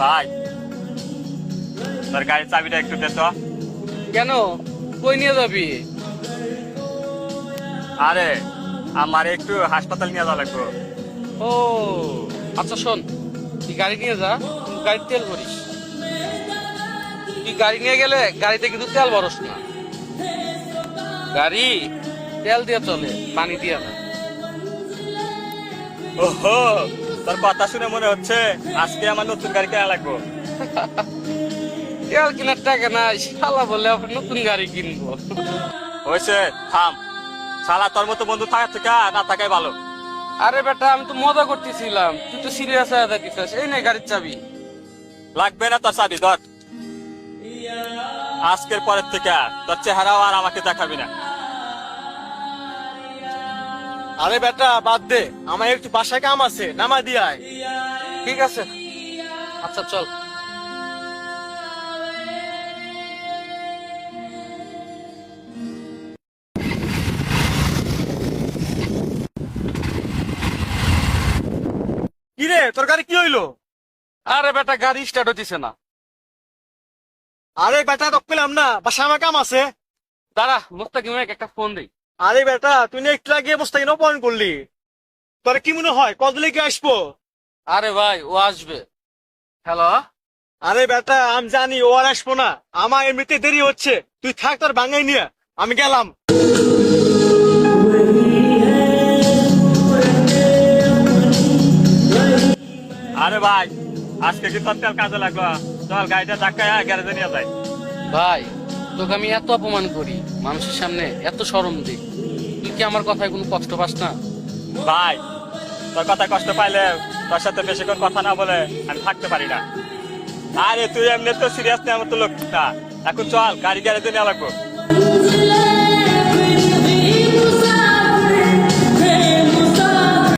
ভাই, তোর গাড়ির চাবিটা একটু দে তো। কেন? কই নিয়ে যাবি? আরে আমার একটু হাসপাতাল নিয়ে যাওয়া লাগবে। ও আচ্ছা, শোন, তুই গাড়ি নিয়ে যা, কিন্তু গাড়ির তেল ভরিস। তুই গাড়ি নিয়ে গেলে গাড়িতে কিন্তু তেল ভরস না। গাড়ি তেল দিয়ে চলে, পানি দিয়ে না। ওহো, তোর কথা শুনে মনে হচ্ছে আজকে আমার নতুন গাড়ি কেনা লাগবে। তেল কেনার টাকা নাই, শালা বলে আবার নতুন গাড়ি কিনবো। হয়েছে, থাম। শালা তোর মতো বন্ধু থাকা থেকে না থাকাই ভালো। আরে বেটা, আমি তো মজা করতেছিলাম, তুই তো সিরিয়াস হয়ে দেখিস। এই নে গাড়ির চাবি। লাগবে না তোর চাবি, ধর। আজকের পরের থেকে তোর চেহারাও আর আমাকে দেখাবি না। আরে বেটা বাদ দে, আমার একটু বাসায় কাম আছে, নামা দিয়ে আয়। ঠিক আছে, আচ্ছা চল। কি রে, তোর গাড়ি কি হইলো? আরে বেটা, গাড়ি স্টার্ট হইতেছে না। আরে বেটা তো পেলাম না, বাসায় আমার কাম আছে। দাঁড়া, মোস্তাকিম একটা ফোন দিই। আরে বেটা তুই না একটু আগে বস্তা কিনে অপহরণ করলি, তোর কি মনে হয় কত লেগে আসবো? আরে ভাই, ও আসবে। হ্যালো। আরে বেটা আমি জানি ও আর আসবো না, আমার এমনিতে দেরি হচ্ছে, তুই থাক তোর ভাঙাই নিয়ে, আমি গেলাম। আরে ভাই, আজকে কি তোর তেল কাজে লাগলো? চল গাড়িটা ধাক্কায় গ্যারেজে নিয়ে যাই। ভাই, তোকে আমি এত অপমান করি, মানুষের সামনে এত শরম দিই, তুই কি আমার কথায় কোনো কষ্ট পাস না? ভাই, তোর কথা কষ্ট পাইলে তোর সাথে বেশিক্ষণ কথা না বলে আমি থাকতে পারি না। আরে তুই এমনি তো সিরিয়াস নেই আমার তো লোক না। এখন চল গাড়ি গ্যারেজে নেওয়া লাগবো।